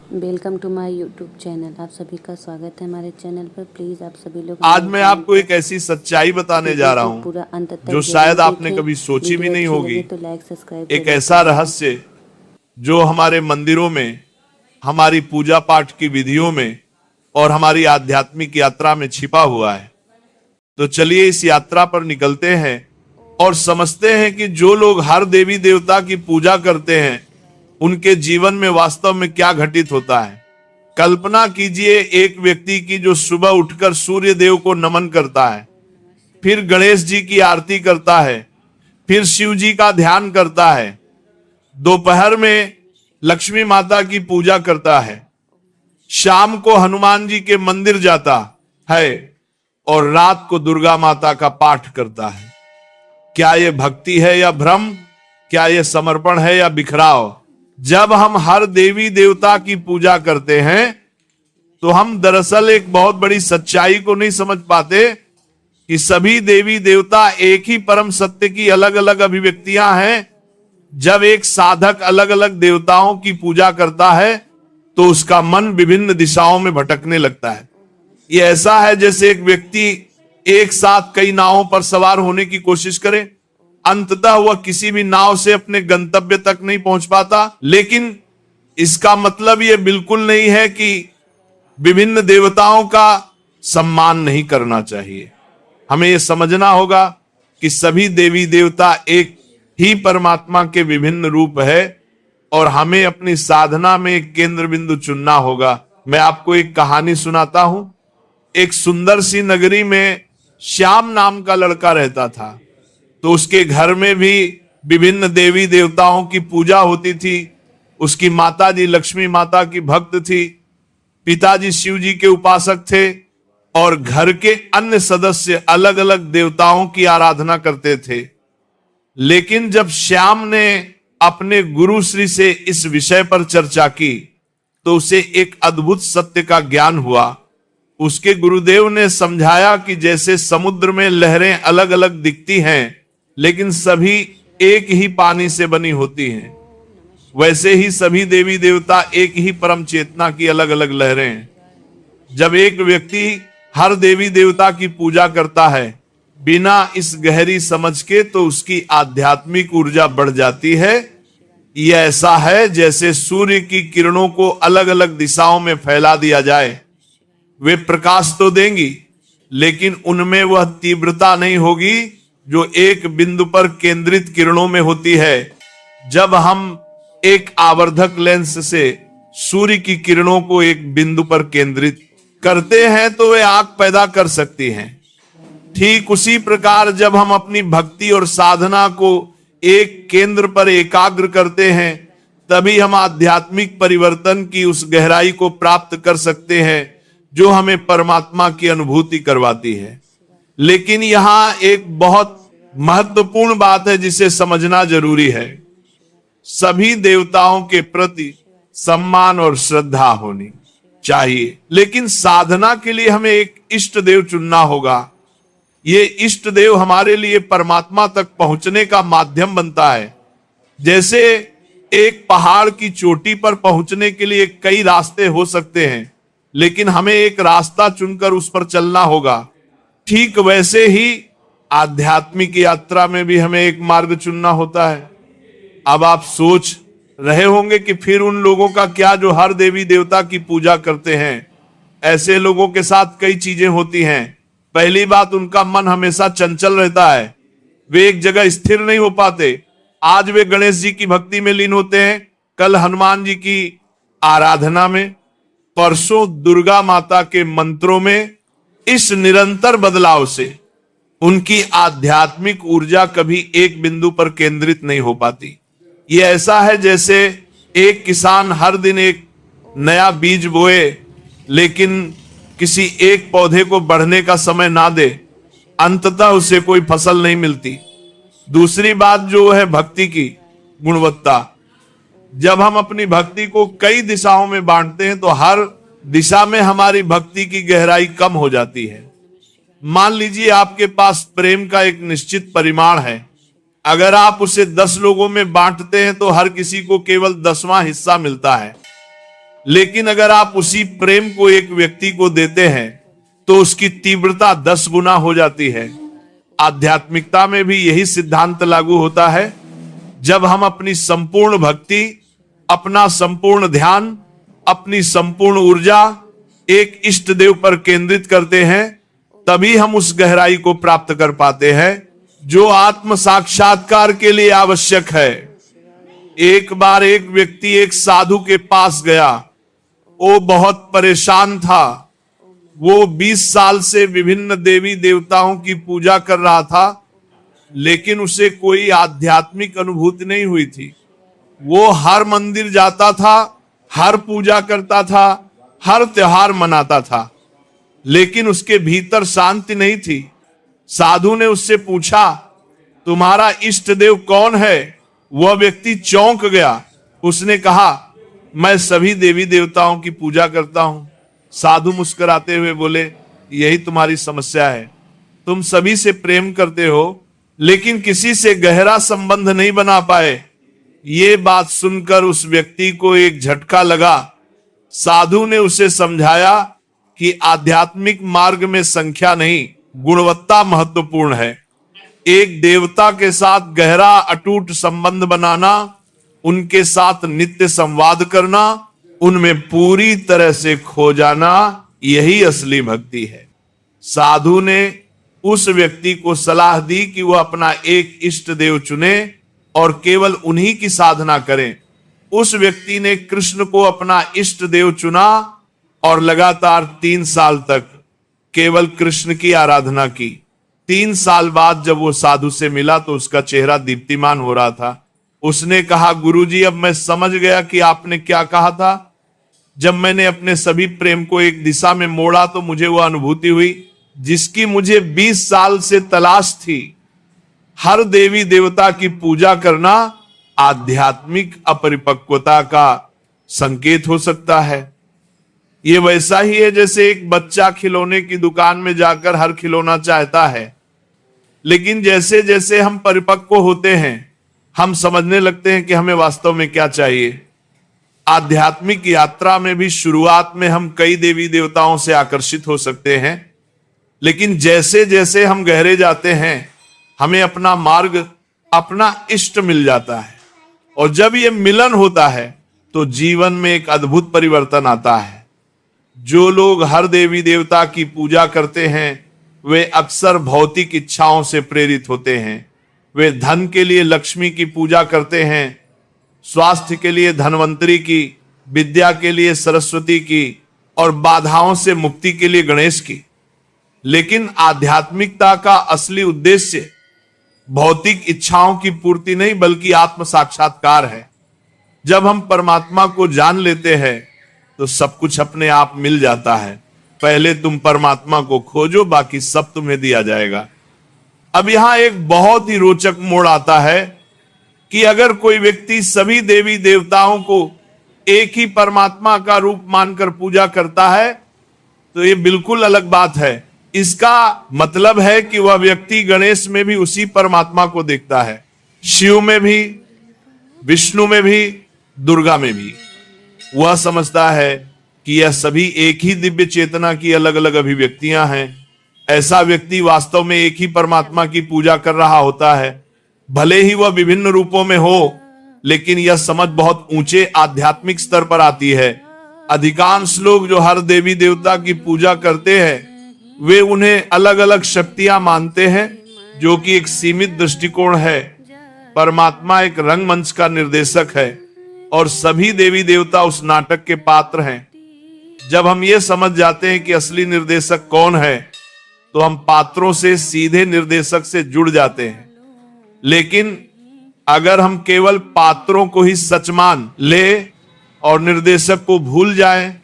Welcome to my YouTube channel. आप सभी का स्वागत है हमारे चैनल पर। प्लीज़ आप सभी लोग आज हमारे मैं चैनल आपको एक पर ऐसी सच्चाई बताने वीडियो जा रहा को हूं पूरा अंत तक जो जरूर शायद आपने देखें। कभी सोची भी वीडियो नहीं अच्छी होगी। लगे तो लाइक सब्सक्राइब एक जरूर ऐसा करें। रहस्य जो हमारे मंदिरों में, हमारी पूजा पाठ की विधियों में और हमारी आध्यात्मिक यात्रा में छिपा हुआ है। तो चलिए इस यात्रा पर निकलते हैं और समझते हैं कि जो लोग हर देवी देवता की पूजा करते हैं उनके जीवन में वास्तव में क्या घटित होता है। कल्पना कीजिए एक व्यक्ति की जो सुबह उठकर सूर्य देव को नमन करता है, फिर गणेश जी की आरती करता है, फिर शिव जी का ध्यान करता है, दोपहर में लक्ष्मी माता की पूजा करता है, शाम को हनुमान जी के मंदिर जाता है और रात को दुर्गा माता का पाठ करता है। क्या यह भक्ति है या भ्रम? क्या यह समर्पण है या बिखराव? जब हम हर देवी देवता की पूजा करते हैं तो हम दरअसल एक बहुत बड़ी सच्चाई को नहीं समझ पाते कि सभी देवी देवता एक ही परम सत्य की अलग अलग अभिव्यक्तियां हैं। जब एक साधक अलग अलग देवताओं की पूजा करता है तो उसका मन विभिन्न दिशाओं में भटकने लगता है। यह ऐसा है जैसे एक व्यक्ति एक साथ कई नावों पर सवार होने की कोशिश करे, अंततः वह किसी भी नाव से अपने गंतव्य तक नहीं पहुंच पाता। लेकिन इसका मतलब यह बिल्कुल नहीं है कि विभिन्न देवताओं का सम्मान नहीं करना चाहिए। हमें यह समझना होगा कि सभी देवी देवता एक ही परमात्मा के विभिन्न रूप है और हमें अपनी साधना में एक केंद्र बिंदु चुनना होगा। मैं आपको एक कहानी सुनाता हूं। एक सुंदर सी नगरी में श्याम नाम का लड़का रहता था। तो उसके घर में भी विभिन्न देवी देवताओं की पूजा होती थी। उसकी माता जी लक्ष्मी माता की भक्त थी, पिताजी शिव जी के उपासक थे और घर के अन्य सदस्य अलग अलग देवताओं की आराधना करते थे। लेकिन जब श्याम ने अपने गुरु श्री से इस विषय पर चर्चा की तो उसे एक अद्भुत सत्य का ज्ञान हुआ। उसके गुरुदेव ने समझाया कि जैसे समुद्र में लहरें अलग अलग दिखती हैं लेकिन सभी एक ही पानी से बनी होती हैं, वैसे ही सभी देवी देवता एक ही परम चेतना की अलग अलग लहरें हैं। जब एक व्यक्ति हर देवी देवता की पूजा करता है बिना इस गहरी समझ के तो उसकी आध्यात्मिक ऊर्जा बढ़ जाती है। यह ऐसा है जैसे सूर्य की किरणों को अलग अलग दिशाओं में फैला दिया जाए। वे प्रकाश तो देंगी लेकिन उनमें वह तीव्रता नहीं होगी जो एक बिंदु पर केंद्रित किरणों में होती है। जब हम एक आवर्धक लेंस से सूर्य की किरणों को एक बिंदु पर केंद्रित करते हैं तो वे आग पैदा कर सकती हैं। ठीक उसी प्रकार जब हम अपनी भक्ति और साधना को एक केंद्र पर एकाग्र करते हैं तभी हम आध्यात्मिक परिवर्तन की उस गहराई को प्राप्त कर सकते हैं जो हमें परमात्मा की अनुभूति करवाती है। लेकिन यहां एक बहुत महत्वपूर्ण बात है जिसे समझना जरूरी है। सभी देवताओं के प्रति सम्मान और श्रद्धा होनी चाहिए, लेकिन साधना के लिए हमें एक इष्ट देव चुनना होगा। ये इष्ट देव हमारे लिए परमात्मा तक पहुंचने का माध्यम बनता है। जैसे एक पहाड़ की चोटी पर पहुंचने के लिए कई रास्ते हो सकते हैं लेकिन हमें एक रास्ता चुनकर उस पर चलना होगा। ठीक वैसे ही आध्यात्मिक यात्रा में भी हमें एक मार्ग चुनना होता है। अब आप सोच रहे होंगे कि फिर उन लोगों का क्या जो हर देवी देवता की पूजा करते हैं। ऐसे लोगों के साथ कई चीजें होती हैं। पहली बात, उनका मन हमेशा चंचल रहता है, वे एक जगह स्थिर नहीं हो पाते। आज वे गणेश जी की भक्ति में लीन होते हैं, कल हनुमान जी की आराधना में, परसों दुर्गा माता के मंत्रों में। इस निरंतर बदलाव से उनकी आध्यात्मिक ऊर्जा कभी एक बिंदु पर केंद्रित नहीं हो पाती। यह ऐसा है जैसे एक किसान हर दिन एक नया बीज बोए लेकिन किसी एक पौधे को बढ़ने का समय ना दे, अंततः उसे कोई फसल नहीं मिलती। दूसरी बात जो है भक्ति की गुणवत्ता। जब हम अपनी भक्ति को कई दिशाओं में बांटते हैं तो हर दिशा में हमारी भक्ति की गहराई कम हो जाती है। मान लीजिए आपके पास प्रेम का एक निश्चित परिमाण है, अगर आप उसे 10 लोगों में बांटते हैं तो हर किसी को केवल 10वां हिस्सा मिलता है। लेकिन अगर आप उसी प्रेम को एक व्यक्ति को देते हैं तो उसकी तीव्रता 10 गुना हो जाती है। आध्यात्मिकता में भी यही सिद्धांत लागू होता है। जब हम अपनी संपूर्ण भक्ति, अपना संपूर्ण ध्यान, अपनी संपूर्ण ऊर्जा एक इष्ट देव पर केंद्रित करते हैं, तभी हम उस गहराई को प्राप्त कर पाते हैं जो आत्म साक्षात्कार के लिए आवश्यक है। एक बार एक व्यक्ति एक साधु के पास गया। वो बहुत परेशान था। वो 20 साल से विभिन्न देवी देवताओं की पूजा कर रहा था, लेकिन उसे कोई आध्यात्मिक अनुभूति नहीं हुई थी। वो हर मंदिर जाता था, हर पूजा करता था, हर त्योहार मनाता था, लेकिन उसके भीतर शांति नहीं थी। साधु ने उससे पूछा, तुम्हारा इष्ट देव कौन है? वह व्यक्ति चौंक गया। उसने कहा, मैं सभी देवी देवताओं की पूजा करता हूं। साधु मुस्कुराते हुए बोले, यही तुम्हारी समस्या है। तुम सभी से प्रेम करते हो, लेकिन किसी से गहरा संबंध नहीं बना पाए। ये बात सुनकर उस व्यक्ति को एक झटका लगा। साधु ने उसे समझाया कि आध्यात्मिक मार्ग में संख्या नहीं, गुणवत्ता महत्वपूर्ण है। एक देवता के साथ गहरा अटूट संबंध बनाना, उनके साथ नित्य संवाद करना, उनमें पूरी तरह से खो जाना, यही असली भक्ति है। साधु ने उस व्यक्ति को सलाह दी कि वह अपना एक इष्ट देव चुने और केवल उन्हीं की साधना करें। उस व्यक्ति ने कृष्ण को अपना इष्ट देव चुना और लगातार 3 साल तक केवल कृष्ण की आराधना की। 3 साल बाद जब वो साधु से मिला तो उसका चेहरा दीप्तिमान हो रहा था। उसने कहा, गुरुजी, अब मैं समझ गया कि आपने क्या कहा था। जब मैंने अपने सभी प्रेम को एक दिशा में मोड़ा तो मुझे वह अनुभूति हुई जिसकी मुझे 20 साल से तलाश थी। हर देवी देवता की पूजा करना आध्यात्मिक अपरिपक्वता का संकेत हो सकता है। ये वैसा ही है जैसे एक बच्चा खिलौने की दुकान में जाकर हर खिलौना चाहता है, लेकिन जैसे जैसे हम परिपक्व होते हैं, हम समझने लगते हैं कि हमें वास्तव में क्या चाहिए। आध्यात्मिक यात्रा में भी शुरुआत में हम कई देवी देवताओं से आकर्षित हो सकते हैं, लेकिन जैसे जैसे हम गहरे जाते हैं, हमें अपना मार्ग, अपना इष्ट मिल जाता है। और जब ये मिलन होता है तो जीवन में एक अद्भुत परिवर्तन आता है। जो लोग हर देवी देवता की पूजा करते हैं, वे अक्सर भौतिक इच्छाओं से प्रेरित होते हैं। वे धन के लिए लक्ष्मी की पूजा करते हैं, स्वास्थ्य के लिए धनवंतरी की, विद्या के लिए सरस्वती की और बाधाओं से मुक्ति के लिए गणेश की। लेकिन आध्यात्मिकता का असली उद्देश्य भौतिक इच्छाओं की पूर्ति नहीं, बल्कि आत्म साक्षात्कार है। जब हम परमात्मा को जान लेते हैं तो सब कुछ अपने आप मिल जाता है। पहले तुम परमात्मा को खोजो, बाकी सब तुम्हें दिया जाएगा। अब यहां एक बहुत ही रोचक मोड़ आता है कि अगर कोई व्यक्ति सभी देवी देवताओं को एक ही परमात्मा का रूप मानकर पूजा करता है तो ये बिल्कुल अलग बात है। इसका मतलब है कि वह व्यक्ति गणेश में भी उसी परमात्मा को देखता है, शिव में भी, विष्णु में भी, दुर्गा में भी। वह समझता है कि यह सभी एक ही दिव्य चेतना की अलग अलग अभिव्यक्तियां हैं। ऐसा व्यक्ति वास्तव में एक ही परमात्मा की पूजा कर रहा होता है। भले ही वह विभिन्न रूपों में हो, लेकिन यह समझ बहुत ऊंचे आध्यात्मिक स्तर पर आती है। अधिकांश लोग जो हर देवी देवता की पूजा करते हैं, वे उन्हें अलग अलग शक्तियां मानते हैं, जो कि एक सीमित दृष्टिकोण है। परमात्मा एक रंगमंच का निर्देशक है और सभी देवी देवता उस नाटक के पात्र हैं। जब हम ये समझ जाते हैं कि असली निर्देशक कौन है, तो हम पात्रों से सीधे निर्देशक से जुड़ जाते हैं। लेकिन अगर हम केवल पात्रों को ही सच मान ले और निर्देशक को भूल जाएं,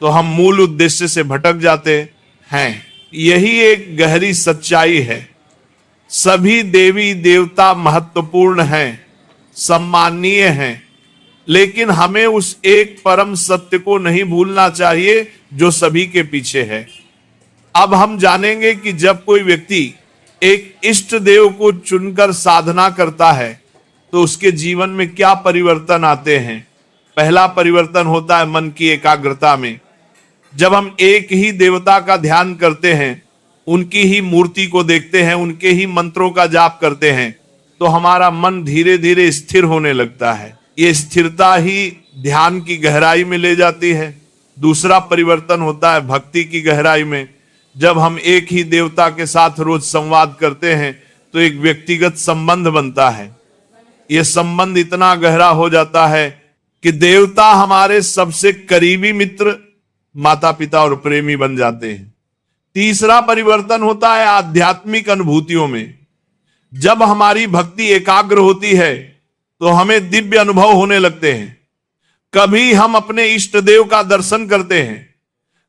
तो हम मूल उद्देश्य से भटक जाते हैं। यही एक गहरी सच्चाई है। सभी देवी देवता महत्वपूर्ण हैं, सम्माननीय हैं, लेकिन हमें उस एक परम सत्य को नहीं भूलना चाहिए जो सभी के पीछे है। अब हम जानेंगे कि जब कोई व्यक्ति एक इष्ट देव को चुनकर साधना करता है तो उसके जीवन में क्या परिवर्तन आते हैं। पहला परिवर्तन होता है मन की एकाग्रता में। जब हम एक ही देवता का ध्यान करते हैं, उनकी ही मूर्ति को देखते हैं, उनके ही मंत्रों का जाप करते हैं, तो हमारा मन धीरे धीरे स्थिर होने लगता है। ये स्थिरता ही ध्यान की गहराई में ले जाती है। दूसरा परिवर्तन होता है भक्ति की गहराई में। जब हम एक ही देवता के साथ रोज संवाद करते हैं तो एक व्यक्तिगत संबंध बनता है। यह संबंध इतना गहरा हो जाता है कि देवता हमारे सबसे करीबी मित्र, माता पिता और प्रेमी बन जाते हैं। तीसरा परिवर्तन होता है आध्यात्मिक अनुभूतियों में। जब हमारी भक्ति एकाग्र होती है तो हमें दिव्य अनुभव होने लगते हैं। कभी हम अपने इष्ट देव का दर्शन करते हैं,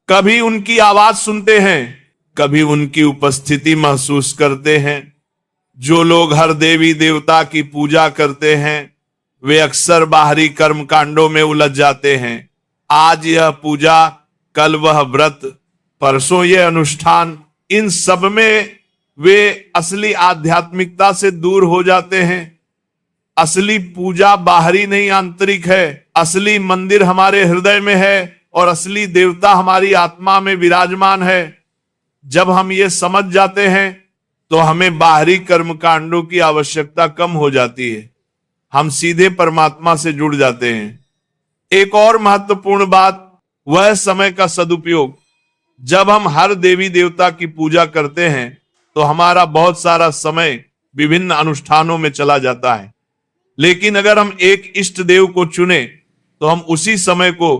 कभी उनकी आवाज सुनते हैं, कभी उनकी उपस्थिति महसूस करते हैं। जो लोग हर देवी देवता की पूजा करते हैं वे अक्सर बाहरी कर्म कांडों में उलझ जाते हैं। आज यह पूजा, कल वह व्रत, परसों यह अनुष्ठान, इन सब में वे असली आध्यात्मिकता से दूर हो जाते हैं। असली पूजा बाहरी नहीं आंतरिक है। असली मंदिर हमारे हृदय में है और असली देवता हमारी आत्मा में विराजमान है। जब हम ये समझ जाते हैं तो हमें बाहरी कर्म कांडों की आवश्यकता कम हो जाती है। हम सीधे परमात्मा से जुड़ जाते हैं। एक और महत्वपूर्ण बात, वह समय का सदुपयोग। जब हम हर देवी देवता की पूजा करते हैं तो हमारा बहुत सारा समय विभिन्न अनुष्ठानों में चला जाता है। लेकिन अगर हम एक इष्ट देव को चुने तो हम उसी समय को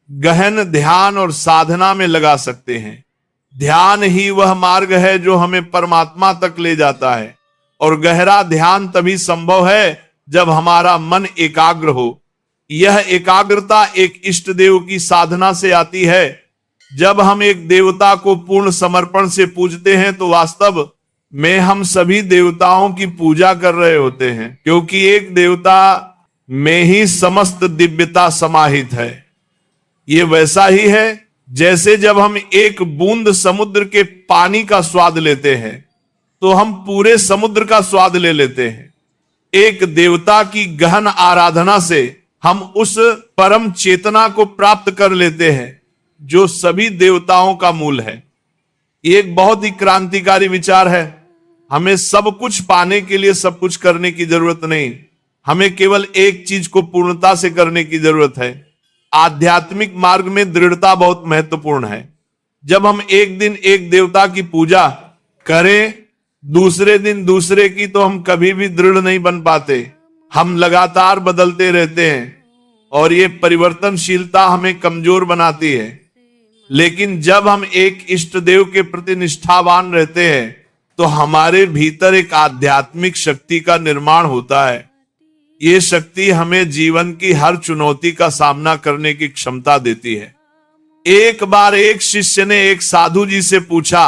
गहन ध्यान और साधना में लगा सकते हैं। ध्यान ही वह मार्ग है जो हमें परमात्मा तक ले जाता है, और गहरा ध्यान तभी संभव है जब हमारा मन एकाग्र हो। यह एकाग्रता एक इष्ट देव की साधना से आती है। जब हम एक देवता को पूर्ण समर्पण से पूजते हैं तो वास्तव में हम सभी देवताओं की पूजा कर रहे होते हैं, क्योंकि एक देवता में ही समस्त दिव्यता समाहित है। ये वैसा ही है जैसे जब हम एक बूंद समुद्र के पानी का स्वाद लेते हैं तो हम पूरे समुद्र का स्वाद ले लेते हैं। एक देवता की गहन आराधना से हम उस परम चेतना को प्राप्त कर लेते हैं जो सभी देवताओं का मूल है। ये एक बहुत ही क्रांतिकारी विचार है। हमें सब कुछ पाने के लिए सब कुछ करने की जरूरत नहीं, हमें केवल एक चीज को पूर्णता से करने की जरूरत है। आध्यात्मिक मार्ग में दृढ़ता बहुत महत्वपूर्ण है। जब हम एक दिन एक देवता की पूजा करें, दूसरे दिन दूसरे की, तो हम कभी भी दृढ़ नहीं बन पाते। हम लगातार बदलते रहते हैं और ये परिवर्तनशीलता हमें कमजोर बनाती है। लेकिन जब हम एक इष्ट देव के प्रति निष्ठावान रहते हैं तो हमारे भीतर एक आध्यात्मिक शक्ति का निर्माण होता है। ये शक्ति हमें जीवन की हर चुनौती का सामना करने की क्षमता देती है। एक बार एक शिष्य ने एक साधु जी से पूछा,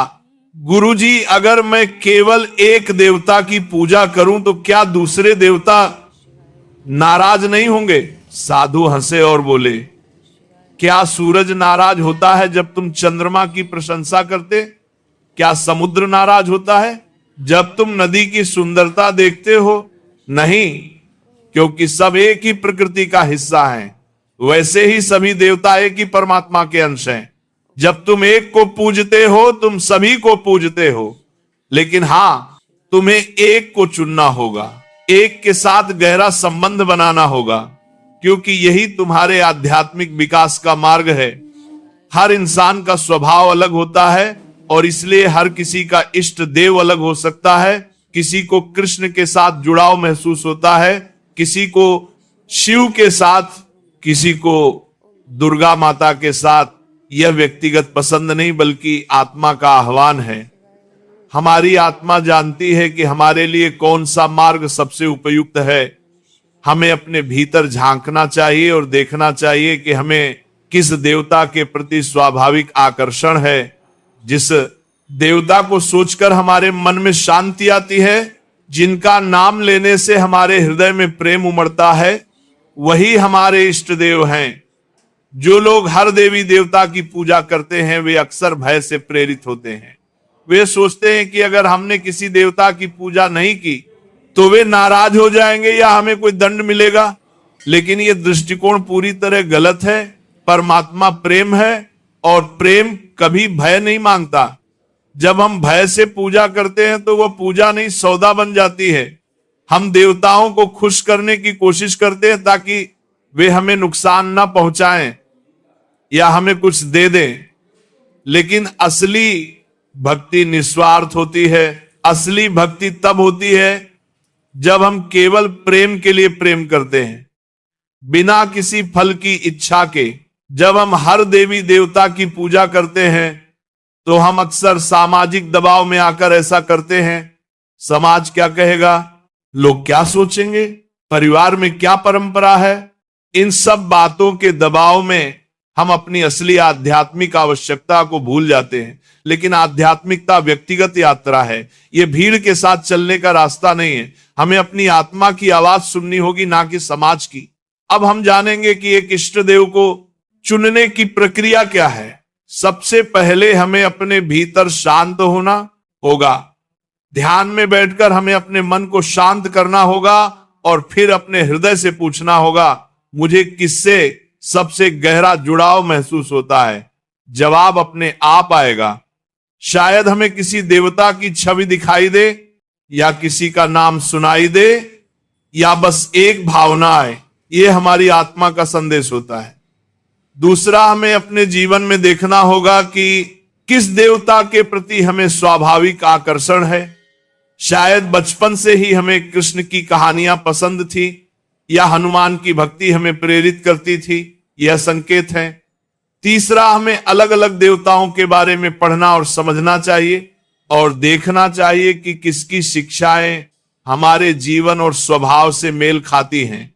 गुरुजी, अगर मैं केवल एक देवता की पूजा करूं तो क्या दूसरे देवता नाराज नहीं होंगे? साधु हंसे और बोले, क्या सूरज नाराज होता है जब तुम चंद्रमा की प्रशंसा करते? क्या समुद्र नाराज होता है जब तुम नदी की सुंदरता देखते हो? नहीं, क्योंकि सब एक ही प्रकृति का हिस्सा हैं। वैसे ही सभी देवता एक ही परमात्मा के अंश हैं। जब तुम एक को पूजते हो तुम सभी को पूजते हो। लेकिन हां, तुम्हें एक को चुनना होगा, एक के साथ गहरा संबंध बनाना होगा, क्योंकि यही तुम्हारे आध्यात्मिक विकास का मार्ग है। हर इंसान का स्वभाव अलग होता है और इसलिए हर किसी का इष्ट देव अलग हो सकता है। किसी को कृष्ण के साथ जुड़ाव महसूस होता है, किसी को शिव के साथ, किसी को दुर्गा माता के साथ। यह व्यक्तिगत पसंद नहीं बल्कि आत्मा का आह्वान है। हमारी आत्मा जानती है कि हमारे लिए कौन सा मार्ग सबसे उपयुक्त है। हमें अपने भीतर झांकना चाहिए और देखना चाहिए कि हमें किस देवता के प्रति स्वाभाविक आकर्षण है। जिस देवता को सोचकर हमारे मन में शांति आती है, जिनका नाम लेने से हमारे हृदय में प्रेम उमड़ता है, वही हमारे इष्ट देव हैं। जो लोग हर देवी देवता की पूजा करते हैं वे अक्सर भय से प्रेरित होते हैं। वे सोचते हैं कि अगर हमने किसी देवता की पूजा नहीं की तो वे नाराज हो जाएंगे या हमें कोई दंड मिलेगा। लेकिन ये दृष्टिकोण पूरी तरह गलत है। परमात्मा प्रेम है और प्रेम कभी भय नहीं मांगता। जब हम भय से पूजा करते हैं तो वह पूजा नहीं सौदा बन जाती है। हम देवताओं को खुश करने की कोशिश करते हैं ताकि वे हमें नुकसान ना पहुंचाएं या हमें कुछ दे दें, लेकिन असली भक्ति निस्वार्थ होती है। असली भक्ति तब होती है जब हम केवल प्रेम के लिए प्रेम करते हैं, बिना किसी फल की इच्छा के। जब हम हर देवी देवता की पूजा करते हैं तो हम अक्सर सामाजिक दबाव में आकर ऐसा करते हैं। समाज क्या कहेगा, लोग क्या सोचेंगे, परिवार में क्या परंपरा है, इन सब बातों के दबाव में हम अपनी असली आध्यात्मिक आवश्यकता को भूल जाते हैं। लेकिन आध्यात्मिकता व्यक्तिगत यात्रा है, यह भीड़ के साथ चलने का रास्ता नहीं है। हमें अपनी आत्मा की आवाज सुननी होगी, ना कि समाज की। अब हम जानेंगे कि एक इष्ट देव को चुनने की प्रक्रिया क्या है। सबसे पहले हमें अपने भीतर शांत होना होगा। ध्यान में बैठकर हमें अपने मन को शांत करना होगा और फिर अपने हृदय से पूछना होगा, मुझे किससे सबसे गहरा जुड़ाव महसूस होता है। जवाब अपने आप आएगा। शायद हमें किसी देवता की छवि दिखाई दे, या किसी का नाम सुनाई दे, या बस एक भावना आए। यह हमारी आत्मा का संदेश होता है। दूसरा, हमें अपने जीवन में देखना होगा कि किस देवता के प्रति हमें स्वाभाविक आकर्षण है। शायद बचपन से ही हमें कृष्ण की कहानियां पसंद थी, या हनुमान की भक्ति हमें प्रेरित करती थी। यह संकेत है। तीसरा, हमें अलग अलग देवताओं के बारे में पढ़ना और समझना चाहिए और देखना चाहिए कि किसकी शिक्षाएं हमारे जीवन और स्वभाव से मेल खाती हैं।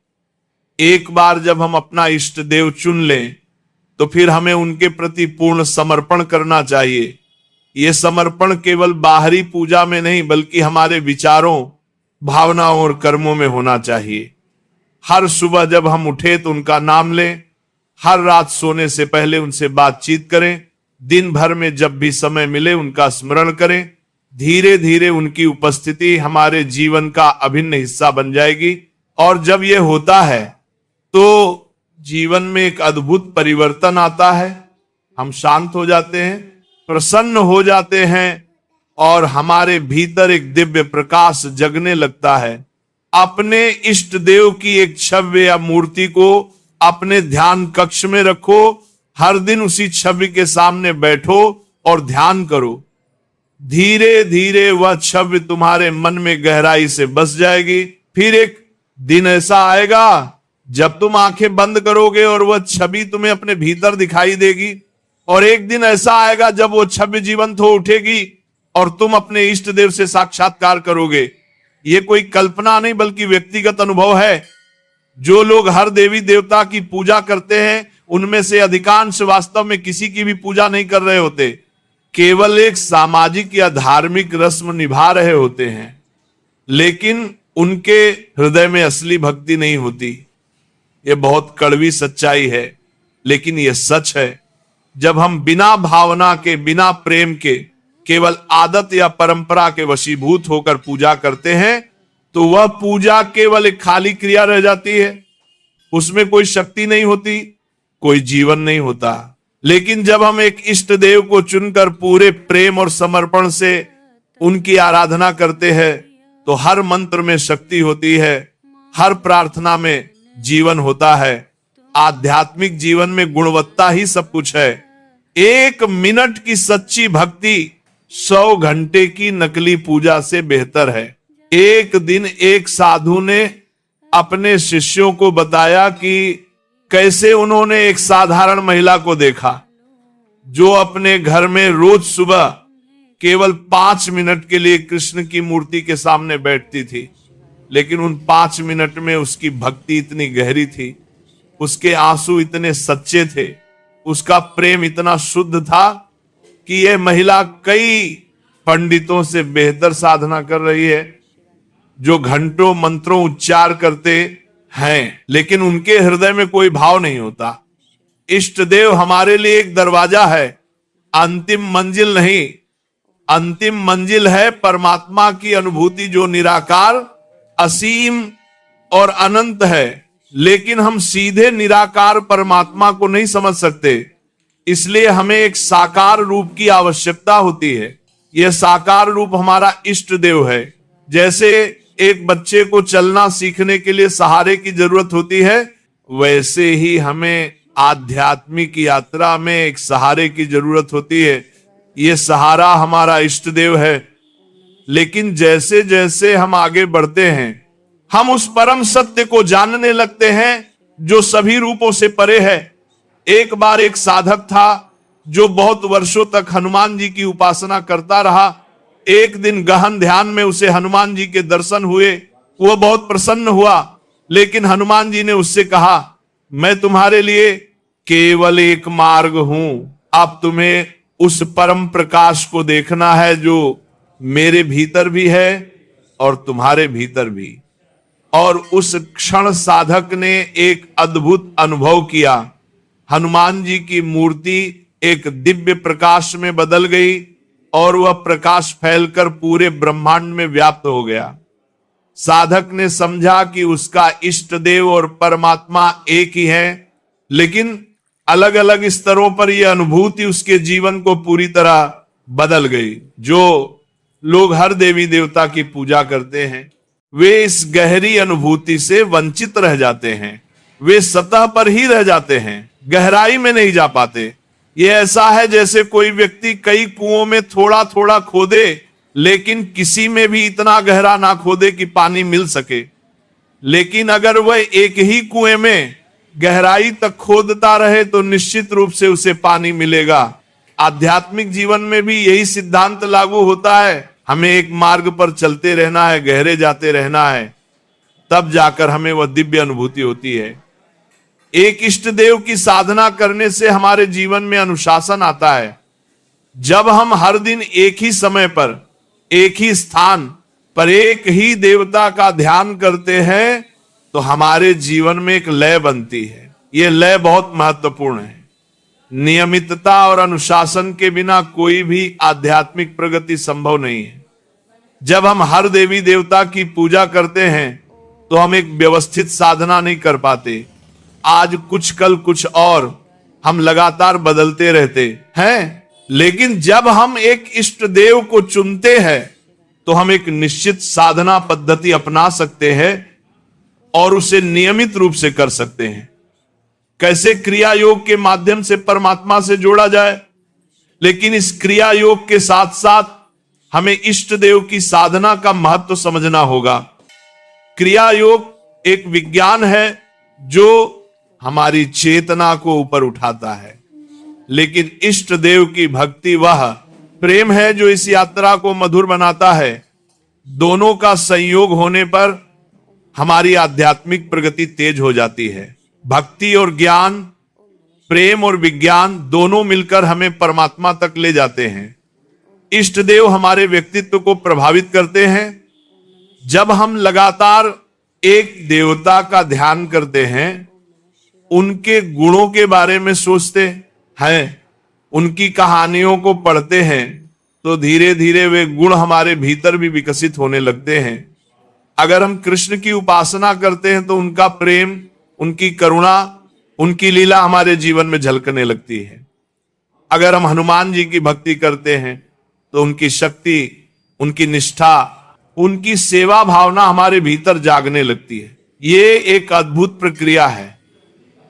एक बार जब हम अपना इष्ट देव चुन लें तो फिर हमें उनके प्रति पूर्ण समर्पण करना चाहिए। यह समर्पण केवल बाहरी पूजा में नहीं, बल्कि हमारे विचारों, भावनाओं और कर्मों में होना चाहिए। हर सुबह जब हम उठे तो उनका नाम लें। हर रात सोने से पहले उनसे बातचीत करें। दिन भर में जब भी समय मिले उनका स्मरण करें। धीरे धीरे उनकी उपस्थिति हमारे जीवन का अभिन्न हिस्सा बन जाएगी, और जब यह होता है तो जीवन में एक अद्भुत परिवर्तन आता है। हम शांत हो जाते हैं, प्रसन्न हो जाते हैं, और हमारे भीतर एक दिव्य प्रकाश जगने लगता है। अपने इष्ट देव की एक छवि या मूर्ति को अपने ध्यान कक्ष में रखो। हर दिन उसी छवि के सामने बैठो और ध्यान करो। धीरे धीरे वह छवि तुम्हारे मन में गहराई से बस जाएगी। फिर एक दिन ऐसा आएगा जब तुम आंखें बंद करोगे और वह छवि तुम्हें अपने भीतर दिखाई देगी, और एक दिन ऐसा आएगा जब वो छवि जीवंत हो उठेगी और तुम अपने इष्ट देव से साक्षात्कार करोगे। ये कोई कल्पना नहीं, बल्कि व्यक्तिगत अनुभव है। जो लोग हर देवी देवता की पूजा करते हैं, उनमें से अधिकांश वास्तव में किसी की भी पूजा नहीं कर रहे होते, केवल एक सामाजिक या धार्मिक रस्म निभा रहे होते हैं। लेकिन उनके हृदय में असली भक्ति नहीं होती। यह बहुत कड़वी सच्चाई है, लेकिन यह सच है। जब हम बिना भावना के, बिना प्रेम के, केवल आदत या परंपरा के वशीभूत होकर पूजा करते हैं, तो वह पूजा केवल एक खाली क्रिया रह जाती है। उसमें कोई शक्ति नहीं होती, कोई जीवन नहीं होता। लेकिन जब हम एक इष्ट देव को चुनकर पूरे प्रेम और समर्पण से उनकी आराधना करते हैं, तो हर मंत्र में शक्ति होती है, हर प्रार्थना में जीवन होता है। आध्यात्मिक जीवन में गुणवत्ता ही सब कुछ है। 1 मिनट की सच्ची भक्ति 100 घंटे की नकली पूजा से बेहतर है। एक दिन एक साधु ने अपने शिष्यों को बताया कि कैसे उन्होंने एक साधारण महिला को देखा जो अपने घर में रोज सुबह केवल 5 मिनट के लिए कृष्ण की मूर्ति के सामने बैठती थी। लेकिन उन 5 मिनट में उसकी भक्ति इतनी गहरी थी, उसके आंसू इतने सच्चे थे, उसका प्रेम इतना शुद्ध था कि यह महिला कई पंडितों से बेहतर साधना कर रही है, जो घंटों मंत्रों उच्चार करते हैं, लेकिन उनके हृदय में कोई भाव नहीं होता। इष्ट देव हमारे लिए एक दरवाजा है, अंतिम मंजिल नहीं। अंतिम मंजिल है परमात्मा की अनुभूति, जो निराकार, असीम और अनंत है। लेकिन हम सीधे निराकार परमात्मा को नहीं समझ सकते, इसलिए हमें एक साकार रूप की आवश्यकता होती है। यह साकार रूप हमारा इष्ट देव है। जैसे एक बच्चे को चलना सीखने के लिए सहारे की जरूरत होती है, वैसे ही हमें आध्यात्मिक यात्रा में एक सहारे की जरूरत होती है। यह सहारा हमारा इष्ट देव है। लेकिन जैसे जैसे हम आगे बढ़ते हैं, हम उस परम सत्य को जानने लगते हैं जो सभी रूपों से परे है। एक बार एक साधक था जो बहुत वर्षों तक हनुमान जी की उपासना करता रहा। एक दिन गहन ध्यान में उसे हनुमान जी के दर्शन हुए। वह बहुत प्रसन्न हुआ, लेकिन हनुमान जी ने उससे कहा, मैं तुम्हारे लिए केवल एक मार्ग हूं। अब तुम्हें उस परम प्रकाश को देखना है जो मेरे भीतर भी है और तुम्हारे भीतर भी। और उस क्षण साधक ने एक अद्भुत अनुभव किया। हनुमान जी की मूर्ति एक दिव्य प्रकाश में बदल गई और वह प्रकाश फैलकर पूरे ब्रह्मांड में व्याप्त हो गया। साधक ने समझा कि उसका इष्ट देव और परमात्मा एक ही है, लेकिन अलग अलग स्तरों पर यह अनुभूति उसके जीवन को पूरी तरह बदल गई। जो लोग हर देवी देवता की पूजा करते हैं, वे इस गहरी अनुभूति से वंचित रह जाते हैं। वे सतह पर ही रह जाते हैं, गहराई में नहीं जा पाते। ये ऐसा है जैसे कोई व्यक्ति कई कुओं में थोड़ा थोड़ा खोदे, लेकिन किसी में भी इतना गहरा ना खोदे कि पानी मिल सके। लेकिन अगर वह एक ही कुएं में गहराई तक खोदता रहे तो निश्चित रूप से उसे पानी मिलेगा। आध्यात्मिक जीवन में भी यही सिद्धांत लागू होता है। हमें एक मार्ग पर चलते रहना है, गहरे जाते रहना है, तब जाकर हमें वह दिव्य अनुभूति होती है। एक इष्ट देव की साधना करने से हमारे जीवन में अनुशासन आता है। जब हम हर दिन एक ही समय पर, एक ही स्थान पर एक ही देवता का ध्यान करते हैं तो हमारे जीवन में एक लय बनती है। यह लय बहुत महत्वपूर्ण है। नियमितता और अनुशासन के बिना कोई भी आध्यात्मिक प्रगति संभव नहीं है। जब हम हर देवी देवता की पूजा करते हैं तो हम एक व्यवस्थित साधना नहीं कर पाते। आज कुछ, कल कुछ और, हम लगातार बदलते रहते हैं। लेकिन जब हम एक इष्ट देव को चुनते हैं तो हम एक निश्चित साधना पद्धति अपना सकते हैं और उसे नियमित रूप से कर सकते हैं। कैसे? क्रिया योग के माध्यम से परमात्मा से जोड़ा जाए। लेकिन इस क्रिया योग के साथ साथ हमें इष्ट देव की साधना का महत्व समझना होगा। क्रिया योग एक विज्ञान है जो हमारी चेतना को ऊपर उठाता है, लेकिन इष्ट देव की भक्ति वह प्रेम है जो इस यात्रा को मधुर बनाता है। दोनों का संयोग होने पर हमारी आध्यात्मिक प्रगति तेज हो जाती है। भक्ति और ज्ञान, प्रेम और विज्ञान दोनों मिलकर हमें परमात्मा तक ले जाते हैं। इष्ट देव हमारे व्यक्तित्व को प्रभावित करते हैं। जब हम लगातार एक देवता का ध्यान करते हैं, उनके गुणों के बारे में सोचते हैं, उनकी कहानियों को पढ़ते हैं, तो धीरे धीरे वे गुण हमारे भीतर भी विकसित होने लगते हैं। अगर हम कृष्ण की उपासना करते हैं तो उनका प्रेम, उनकी करुणा, उनकी लीला हमारे जीवन में झलकने लगती है। अगर हम हनुमान जी की भक्ति करते हैं तो उनकी शक्ति, उनकी निष्ठा, उनकी सेवा भावना हमारे भीतर जागने लगती है। ये एक अद्भुत प्रक्रिया है।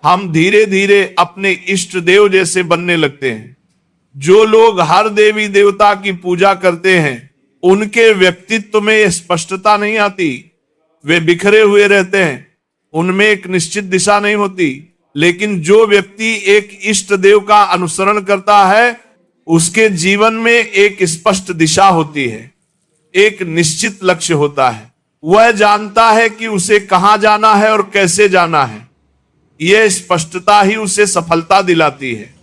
हम धीरे धीरे अपने इष्ट देव जैसे बनने लगते हैं। जो लोग हर देवी देवता की पूजा करते हैं, उनके व्यक्तित्व में स्पष्टता नहीं आती। वे बिखरे हुए रहते हैं, उनमें एक निश्चित दिशा नहीं होती। लेकिन जो व्यक्ति एक इष्ट देव का अनुसरण करता है, उसके जीवन में एक स्पष्ट दिशा होती है, एक निश्चित लक्ष्य होता है। वह जानता है कि उसे कहां जाना है और कैसे जाना है। यह स्पष्टता ही उसे सफलता दिलाती है।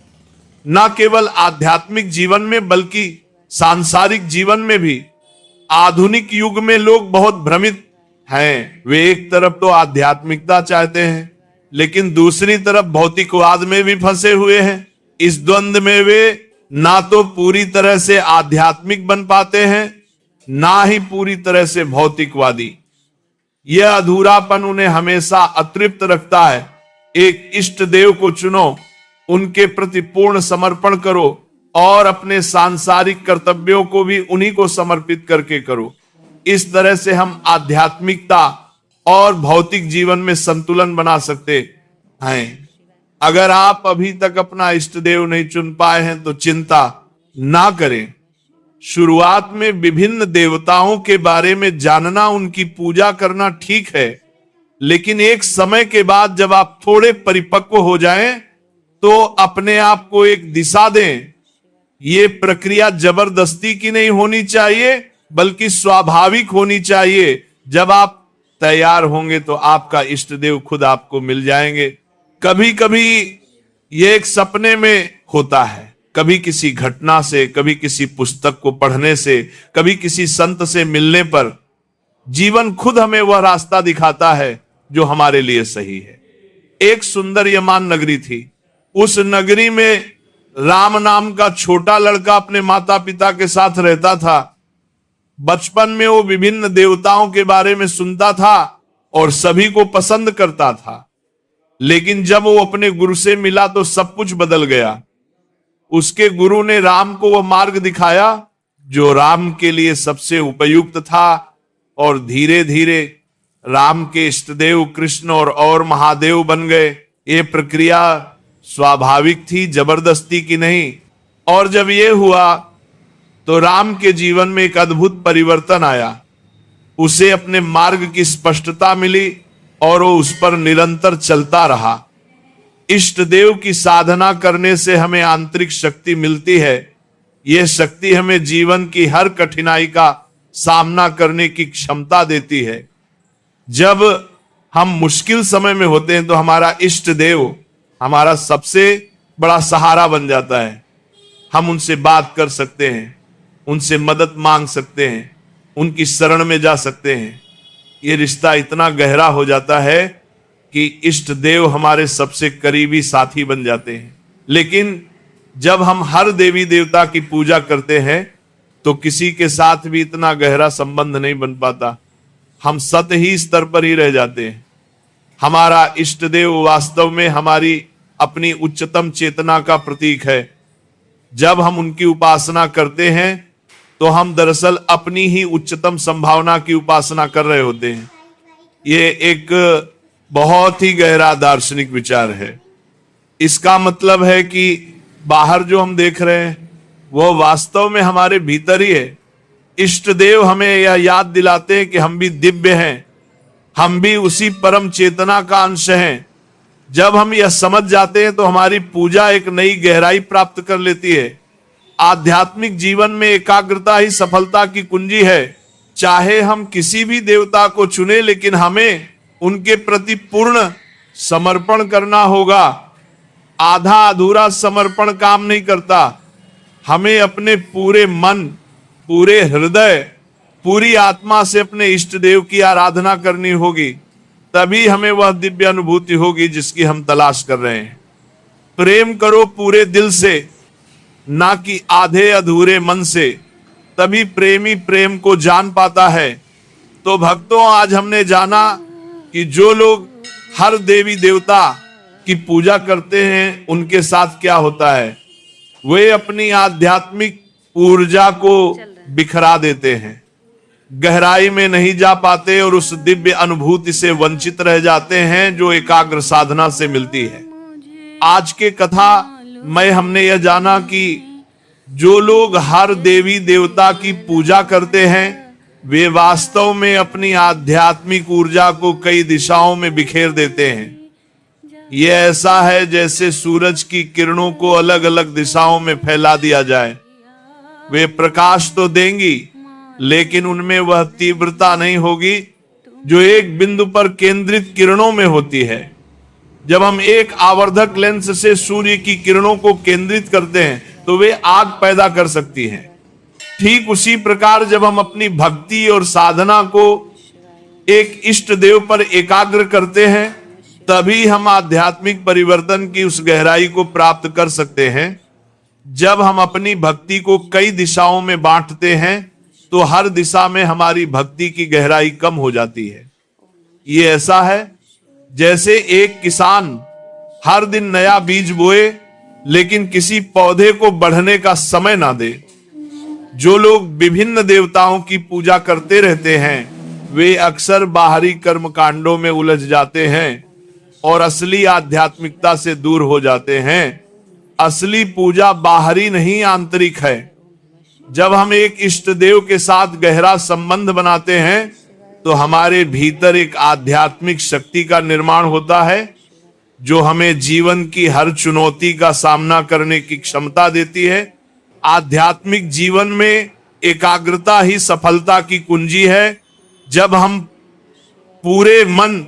न केवल आध्यात्मिक जीवन में बल्कि सांसारिक जीवन में भी। आधुनिक युग में लोग बहुत भ्रमित हैं। वे एक तरफ तो आध्यात्मिकता चाहते हैं, लेकिन दूसरी तरफ भौतिकवाद में भी फंसे हुए हैं। इस द्वंद्व में वे ना तो पूरी तरह से आध्यात्मिक बन पाते हैं, ना ही पूरी तरह से भौतिकवादी। यह अधूरापन उन्हें हमेशा अतृप्त रखता है। एक इष्ट देव को चुनो, उनके प्रति पूर्ण समर्पण करो और अपने सांसारिक कर्तव्यों को भी उन्हीं को समर्पित करके करो। इस तरह से हम आध्यात्मिकता और भौतिक जीवन में संतुलन बना सकते हैं। अगर आप अभी तक अपना इष्ट देव नहीं चुन पाए हैं तो चिंता ना करें। शुरुआत में विभिन्न देवताओं के बारे में जानना, उनकी पूजा करना ठीक है, लेकिन एक समय के बाद जब आप थोड़े परिपक्व हो जाएं तो अपने आप को एक दिशा दें। ये प्रक्रिया जबरदस्ती की नहीं होनी चाहिए, बल्कि स्वाभाविक होनी चाहिए। जब आप तैयार होंगे तो आपका इष्ट देव खुद आपको मिल जाएंगे। कभी कभी ये एक सपने में होता है, कभी किसी घटना से, कभी किसी पुस्तक को पढ़ने से, कभी किसी संत से मिलने पर जीवन खुद हमें वह रास्ता दिखाता है जो हमारे लिए सही है। एक सुंदर यमान नगरी थी। उस नगरी में राम नाम का छोटा लड़का अपने माता पिता के साथ रहता था। बचपन में वो विभिन्न देवताओं के बारे में सुनता था और सभी को पसंद करता था, लेकिन जब वो अपने गुरु से मिला तो सब कुछ बदल गया। उसके गुरु ने राम को वह मार्ग दिखाया जो राम के लिए सबसे उपयुक्त था, और धीरे धीरे राम के इष्टदेव कृष्ण और महादेव बन गए। ये प्रक्रिया स्वाभाविक थी, जबरदस्ती की नहीं। और जब ये हुआ तो राम के जीवन में एक अद्भुत परिवर्तन आया। उसे अपने मार्ग की स्पष्टता मिली और वो उस पर निरंतर चलता रहा। इष्ट देव की साधना करने से हमें आंतरिक शक्ति मिलती है। यह शक्ति हमें जीवन की हर कठिनाई का सामना करने की क्षमता देती है। जब हम मुश्किल समय में होते हैं तो हमारा इष्ट देव हमारा सबसे बड़ा सहारा बन जाता है। हम उनसे बात कर सकते हैं, उनसे मदद मांग सकते हैं, उनकी शरण में जा सकते हैं। ये रिश्ता इतना गहरा हो जाता है कि इष्ट देव हमारे सबसे करीबी साथी बन जाते हैं। लेकिन जब हम हर देवी देवता की पूजा करते हैं तो किसी के साथ भी इतना गहरा संबंध नहीं बन पाता। हम सतही स्तर पर ही रह जाते हैं। हमारा इष्ट देव वास्तव में हमारी अपनी उच्चतम चेतना का प्रतीक है। जब हम उनकी उपासना करते हैं तो हम दरअसल अपनी ही उच्चतम संभावना की उपासना कर रहे होते हैं। ये एक बहुत ही गहरा दार्शनिक विचार है। इसका मतलब है कि बाहर जो हम देख रहे हैं वो वास्तव में हमारे भीतर ही है। इष्ट देव हमें यह याद दिलाते हैं कि हम भी दिव्य हैं, हम भी उसी परम चेतना का अंश हैं। जब हम यह समझ जाते हैं तो हमारी पूजा एक नई गहराई प्राप्त कर लेती है। आध्यात्मिक जीवन में एकाग्रता ही सफलता की कुंजी है। चाहे हम किसी भी देवता को चुने, लेकिन हमें उनके प्रति पूर्ण समर्पण करना होगा। आधा अधूरा समर्पण काम नहीं करता। हमें अपने पूरे मन, पूरे हृदय, पूरी आत्मा से अपने इष्ट देव की आराधना करनी होगी। तभी हमें वह दिव्य अनुभूति होगी जिसकी हम तलाश कर रहे हैं। प्रेम करो पूरे दिल से, ना कि आधे अधूरे मन से, तभी प्रेमी प्रेम को जान पाता है। तो भक्तों, आज हमने जाना कि जो लोग हर देवी देवता की पूजा करते हैं उनके साथ क्या होता है। वे अपनी आध्यात्मिक ऊर्जा को बिखरा देते हैं, गहराई में नहीं जा पाते और उस दिव्य अनुभूति से वंचित रह जाते हैं जो एकाग्र साधना से मिलती है। आज के कथा में हमने यह जाना कि जो लोग हर देवी देवता की पूजा करते हैं वे वास्तव में अपनी आध्यात्मिक ऊर्जा को कई दिशाओं में बिखेर देते हैं। यह ऐसा है जैसे सूरज की किरणों को अलग अलग दिशाओं में फैला दिया जाए। वे प्रकाश तो देंगी, लेकिन उनमें वह तीव्रता नहीं होगी जो एक बिंदु पर केंद्रित किरणों में होती है। जब हम एक आवर्धक लेंस से सूर्य की किरणों को केंद्रित करते हैं तो वे आग पैदा कर सकती हैं। ठीक उसी प्रकार जब हम अपनी भक्ति और साधना को एक इष्ट देव पर एकाग्र करते हैं तभी हम आध्यात्मिक परिवर्तन की उस गहराई को प्राप्त कर सकते हैं। जब हम अपनी भक्ति को कई दिशाओं में बांटते हैं तो हर दिशा में हमारी भक्ति की गहराई कम हो जाती है। ये ऐसा है जैसे एक किसान हर दिन नया बीज बोए लेकिन किसी पौधे को बढ़ने का समय ना दे। जो लोग विभिन्न देवताओं की पूजा करते रहते हैं वे अक्सर बाहरी कर्म कांडों में उलझ जाते हैं और असली आध्यात्मिकता से दूर हो जाते हैं। असली पूजा बाहरी नहीं आंतरिक है। जब हम एक इष्ट देव के साथ गहरा संबंध बनाते हैं तो हमारे भीतर एक आध्यात्मिक शक्ति का निर्माण होता है जो हमें जीवन की हर चुनौती का सामना करने की क्षमता देती है। आध्यात्मिक जीवन में एकाग्रता ही सफलता की कुंजी है। जब हम पूरे मन,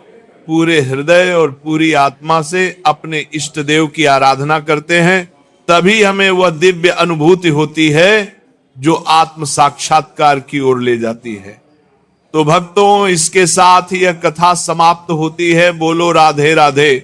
पूरे हृदय और पूरी आत्मा से अपने इष्ट देव की आराधना करते हैं तभी हमें वह दिव्य अनुभूति होती है जो आत्म साक्षात्कार की ओर ले जाती है। तो भक्तों, इसके साथ यह कथा समाप्त होती है। बोलो राधे राधे।